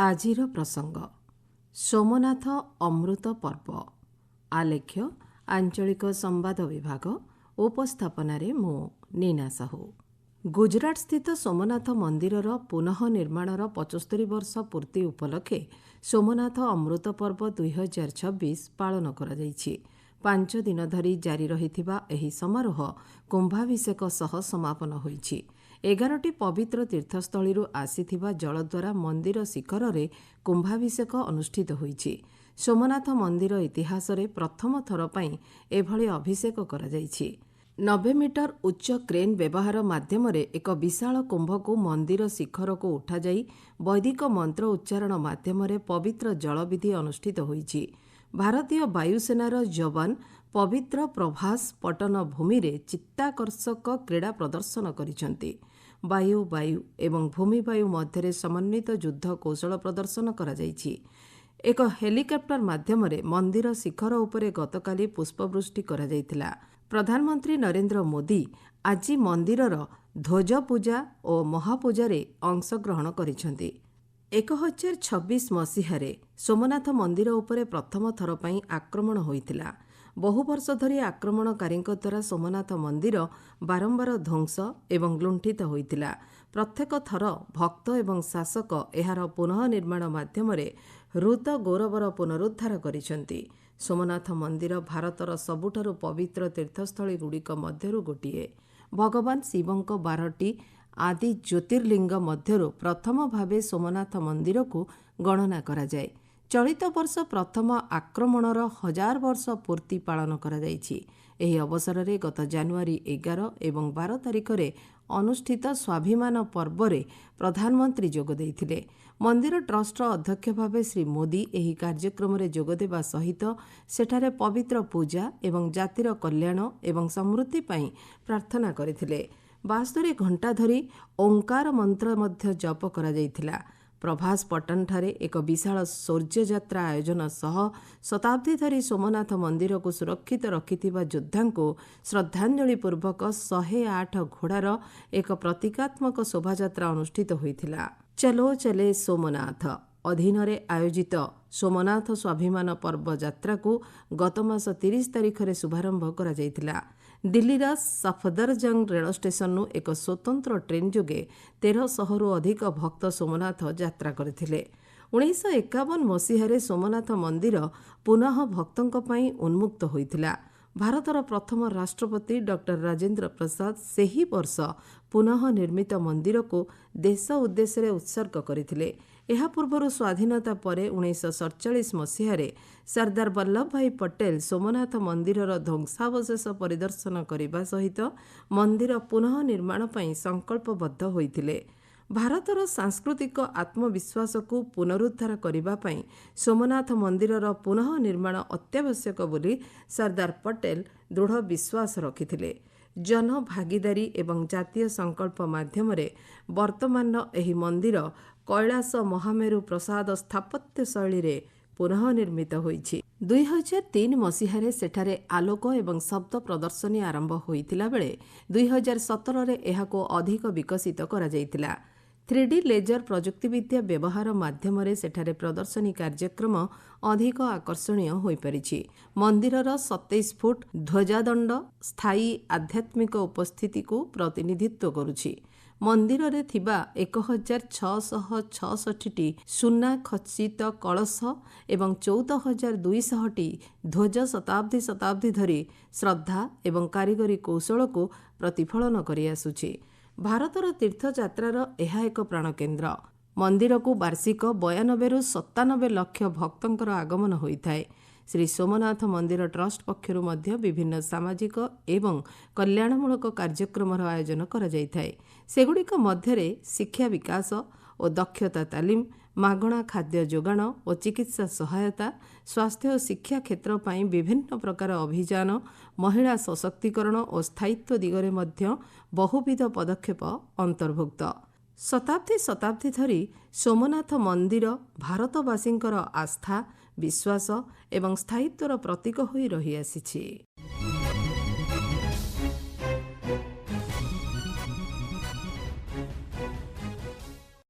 ଆଜିର ପ୍ରସଙ୍ଗ ସୋମନାଥ ଅମୃତ ପର୍ବ। ଆଲେଖ୍ୟ ଆଞ୍ଚଳିକ ସମ୍ବାଦ ବିଭାଗ। ଉପସ୍ଥାପନାରେ ମୁଁ ନୀନା ସାହୁ। ଗୁଜରାଟ ସ୍ଥିତ ସୋମନାଥ ମନ୍ଦିରର ପୁନଃ ନିର୍ମାଣର 75 ବର୍ଷ ପୂର୍ତ୍ତି ଉପଲକ୍ଷେ ସୋମନାଥ ଅମୃତ ପର୍ବ 2026 ପାଳନ କରାଯାଇଛି। 5 ଦିନ ଧରି ଜାରି ରହିଥିବା ଏହି ସମାରୋହ କୁମ୍ଭାଭିଷେକ ସହ ସମାପନ ହୋଇଛି। 11ଟି ପବିତ୍ର ତୀର୍ଥସ୍ଥଳୀରୁ ଆସିଥିବା ଜଳ ଦ୍ୱାରା ମନ୍ଦିର ଶିଖରରେ କୁମ୍ଭାଭିଷେକ ଅନୁଷ୍ଠିତ ହୋଇଛି। ସୋମନାଥ ମନ୍ଦିର ଇତିହାସରେ ପ୍ରଥମ ଥର ପାଇଁ ଏଭଳି ଅଭିଷେକ କରାଯାଇଛି। 90 ମିଟର ଉଚ୍ଚ କ୍ରେନ୍ ବ୍ୟବହାର ମାଧ୍ୟମରେ ଏକ ବିଶାଳ କୁମ୍ଭକୁ ମନ୍ଦିର ଶିଖରକୁ ଉଠାଯାଇ ବୈଦିକ ମନ୍ତ୍ର ଉଚ୍ଚାରଣ ମାଧ୍ୟମରେ ପବିତ୍ର ଜଳବିଧି ଅନୁଷ୍ଠିତ ହୋଇଛି। ଭାରତୀୟ ବାୟୁସେନାର ଯବାନ ପବିତ୍ର ପ୍ରଭାସ ପଟନ ଭୂମିରେ ଚିତ୍ତାକର୍ଷକ କ୍ରୀଡ଼ା ପ୍ରଦର୍ଶନ କରିଛନ୍ତି। ବାୟୁ ବାୟୁ ଏବଂ ଭୂମିବାୟୁ ମଧ୍ୟରେ ସମନ୍ୱିତ ଯୁଦ୍ଧ କୌଶଳ ପ୍ରଦର୍ଶନ କରାଯାଇଛି। ଏକ ହେଲିକପ୍ଟର ମାଧ୍ୟମରେ ମନ୍ଦିର ଶିଖର ଉପରେ ଗତକାଲି ପୁଷ୍ପବୃଷ୍ଟି କରାଯାଇଥିଲା। ପ୍ରଧାନମନ୍ତ୍ରୀ ନରେନ୍ଦ୍ର ମୋଦି ଆଜି ମନ୍ଦିରର ଧ୍ୱଜପୂଜା ଓ ମହାପୂଜାରେ ଅଂଶଗ୍ରହଣ କରିଛନ୍ତି। 1026 ମସିହାରେ ସୋମନାଥ ମନ୍ଦିର ଉପରେ ପ୍ରଥମ ଥର ପାଇଁ ଆକ୍ରମଣ ହୋଇଥିଲା। ବହୁ ବର୍ଷ ଧରି ଆକ୍ରମଣକାରୀଙ୍କ ଦ୍ୱାରା ସୋମନାଥ ମନ୍ଦିର ବାରମ୍ବାର ଧ୍ୱଂସ ଏବଂ ଲୁଣ୍ଠିତ ହୋଇଥିଲା। ପ୍ରତ୍ୟେକ ଥର ଭକ୍ତ ଏବଂ ଶାସକ ଏହାର ପୁନଃ ନିର୍ମାଣ ମାଧ୍ୟମରେ ହୃତ ଗୌରବର ପୁନରୁଦ୍ଧାର କରିଛନ୍ତି। ସୋମନାଥ ମନ୍ଦିର ଭାରତର ସବୁଠାରୁ ପବିତ୍ର ତୀର୍ଥସ୍ଥଳୀଗୁଡ଼ିକ ମଧ୍ୟରୁ ଗୋଟିଏ। ଭଗବାନ ଶିବଙ୍କ 12ଟି ଆଦି ଜ୍ୟୋତିର୍ଲିଙ୍ଗ ମଧ୍ୟରୁ ପ୍ରଥମ ଭାବେ ସୋମନାଥ ମନ୍ଦିରକୁ ଗଣନା କରାଯାଏ। ଚଳିତ ବର୍ଷ ପ୍ରଥମ ଆକ୍ରମଣର 1000 ବର୍ଷ ପୂର୍ତ୍ତି ପାଳନ କରାଯାଇଛି। ଏହି ଅବସରରେ ଗତ ଜାନୁଆରୀ 11 ଏବଂ 12 ତାରିଖରେ ଅନୁଷ୍ଠିତ ସ୍ୱାଭିମାନ ପର୍ବରେ ପ୍ରଧାନମନ୍ତ୍ରୀ ଯୋଗ ଦେଇଥିଲେ। ମନ୍ଦିର ଟ୍ରଷ୍ଟର ଅଧ୍ୟକ୍ଷ ଭାବେ ଶ୍ରୀ ମୋଦି ଏହି କାର୍ଯ୍ୟକ୍ରମରେ ଯୋଗଦେବା ସହିତ ସେଠାରେ ପବିତ୍ର ପୂଜା ଏବଂ ଜାତିର କଲ୍ୟାଣ ଏବଂ ସମୃଦ୍ଧି ପାଇଁ ପ୍ରାର୍ଥନା କରିଥିଲେ। 72 ଘଣ୍ଟା ଧରି ଓଁକାର ମନ୍ତ୍ର ମଧ୍ୟ ଜପ କରାଯାଇଥିଲା। ପ୍ରଭାସ ପଟନଠାରେ ଏକ ବିଶାଳ ଶୌର୍ଯ୍ୟଯାତ୍ରା ଆୟୋଜନ ସହ ଶତାବ୍ଦୀ ଧରି ସୋମନାଥ ମନ୍ଦିରକୁ ସୁରକ୍ଷିତ ରଖିଥିବା ଯୋଦ୍ଧାଙ୍କୁ ଶ୍ରଦ୍ଧାଞ୍ଜଳି ପୂର୍ବକ 108 ଘୋଡ଼ାର ଏକ ପ୍ରତୀକାତ୍ମକ ଶୋଭାଯାତ୍ରା ଅନୁଷ୍ଠିତ ହୋଇଥିଲା। ଚଲୋ ଚଲେ ସୋମନାଥ ଅଧୀନରେ ଆୟୋଜିତ ସୋମନାଥ ସ୍ୱାଭିମାନ ପର୍ବ ଯାତ୍ରାକୁ ଗତ ମାସ 30 ତାରିଖରେ ଶୁଭାରମ୍ଭ କରାଯାଇଥିଲା। ଦିଲ୍ଲୀର ସଫଦରଜଙ୍ଗ ରେଳ ଷ୍ଟେସନରୁ ଏକ ସ୍ୱତନ୍ତ୍ର ଟ୍ରେନ୍ ଯୋଗେ 1300ରୁ ଅଧିକ ଭକ୍ତ ସୋମନାଥ ଯାତ୍ରା କରିଥିଲେ। 1951 ମସିହାରେ ସୋମନାଥ ମନ୍ଦିର ପୁନଃ ଭକ୍ତଙ୍କ ପାଇଁ ଉନ୍ମୁକ୍ତ ହୋଇଥିଲା। ଭାରତର ପ୍ରଥମ ରାଷ୍ଟ୍ରପତି ଡକ୍ଟର ରାଜେନ୍ଦ୍ର ପ୍ରସାଦ ସେହି ବର୍ଷ ପୁନଃ ନିର୍ମିତ ମନ୍ଦିରକୁ ଦେଶ ଉଦ୍ଦେଶ୍ୟରେ ଉତ୍ସର୍ଗ କରିଥିଲେ। ଏହା ପୂର୍ବରୁ ସ୍ୱାଧୀନତା ପରେ 1947 ମସିହାରେ ସର୍ଦ୍ଦାର ବଲ୍ଲଭଭାଇ ପଟେଲ ସୋମନାଥ ମନ୍ଦିରର ଧ୍ୱଂସାବଶେଷ ପରିଦର୍ଶନ କରିବା ସହିତ ମନ୍ଦିର ପୁନଃ ନିର୍ମାଣ ପାଇଁ ସଂକଳ୍ପବଦ୍ଧ ହୋଇଥିଲେ। ଭାରତର ସାଂସ୍କୃତିକ ଆତ୍ମବିଶ୍ୱାସକୁ ପୁନରୁଦ୍ଧାର କରିବା ପାଇଁ ସୋମନାଥ ମନ୍ଦିରର ପୁନଃ ନିର୍ମାଣ ଅତ୍ୟାବଶ୍ୟକ ବୋଲି ସର୍ଦ୍ଦାର ପଟେଲ ଦୃଢ଼ ବିଶ୍ୱାସ ରଖିଥିଲେ। ଜନଭାଗିଦାରୀ ଏବଂ ଜାତୀୟ ସଂକଳ୍ପ ମାଧ୍ୟମରେ ବର୍ତ୍ତମାନର ଏହି ମନ୍ଦିର କୈଳାସ ମହାମେରୁ ପ୍ରସାଦ ସ୍ଥାପତ୍ୟ ଶୈଳୀରେ ପୁନଃ ନିର୍ମିତ ହୋଇଛି। 2003 ମସିହାରେ ସେଠାରେ ଆଲୋକ ଏବଂ ଶବ୍ଦ ପ୍ରଦର୍ଶନୀ ଆରମ୍ଭ ହୋଇଥିଲା ବେଳେ 2017ରେ ଏହାକୁ ଅଧିକ ବିକଶିତ କରାଯାଇଥିଲା। 3D ଲେଜର ପ୍ରଯୁକ୍ତିବିଦ୍ୟା ବ୍ୟବହାର ମାଧ୍ୟମରେ ସେଠାରେ ପ୍ରଦର୍ଶନୀ କାର୍ଯ୍ୟକ୍ରମ ଅଧିକ ଆକର୍ଷଣୀୟ ହୋଇପାରିଛି। ମନ୍ଦିରର 27 ଫୁଟ ଧ୍ୱଜାଦଣ୍ଡ ସ୍ଥାୟୀ ଆଧ୍ୟାତ୍ମିକ ଉପସ୍ଥିତିକୁ ପ୍ରତିନିଧିତ୍ୱ କରୁଛି। ମନ୍ଦିରରେ ଥିବା 1666ଟି ସୁନା ଖଚିତ କଳସ ଏବଂ 14200ଟି ଧ୍ୱଜ ଶତାବ୍ଦୀ ଧରି ଶ୍ରଦ୍ଧା ଏବଂ କାରିଗରୀ କୌଶଳକୁ ପ୍ରତିଫଳନ କରିଆସୁଛି। ଭାରତର ତୀର୍ଥଯାତ୍ରାର ଏହା ଏକ ପ୍ରାଣକେନ୍ଦ୍ର। ମନ୍ଦିରକୁ ବାର୍ଷିକ 92ରୁ 97 ଲକ୍ଷ ଭକ୍ତଙ୍କର ଆଗମନ ହୋଇଥାଏ। ଶ୍ରୀ ସୋମନାଥ ମନ୍ଦିର ଟ୍ରଷ୍ଟ ପକ୍ଷରୁ ମଧ୍ୟ ବିଭିନ୍ନ ସାମାଜିକ ଏବଂ କଲ୍ୟାଣମୂଳକ କାର୍ଯ୍ୟକ୍ରମର ଆୟୋଜନ କରାଯାଇଥାଏ। ସେଗୁଡ଼ିକ ମଧ୍ୟରେ ଶିକ୍ଷା ବିକାଶ ଓ ଦକ୍ଷତା ତାଲିମ, ମାଗଣା ଖାଦ୍ୟ ଯୋଗାଣ ଓ ଚିକିତ୍ସା ସହାୟତା, ସ୍ୱାସ୍ଥ୍ୟ ଓ ଶିକ୍ଷା କ୍ଷେତ୍ର ପାଇଁ ବିଭିନ୍ନ ପ୍ରକାର ଅଭିଯାନ, ମହିଳା ସଶକ୍ତିକରଣ ଓ ସ୍ଥାୟିତ୍ୱ ଦିଗରେ ମଧ୍ୟ ବହୁବିଧ ପଦକ୍ଷେପ ଅନ୍ତର୍ଭୁକ୍ତ। ଶତାବ୍ଦୀ ଧରି ସୋମନାଥ ମନ୍ଦିର ଭାରତବାସୀଙ୍କର ଆସ୍ଥା, ବିଶ୍ୱାସ ଏବଂ ସ୍ଥାୟିତ୍ୱର ପ୍ରତୀକ ହୋଇ ରହିଆସିଛି।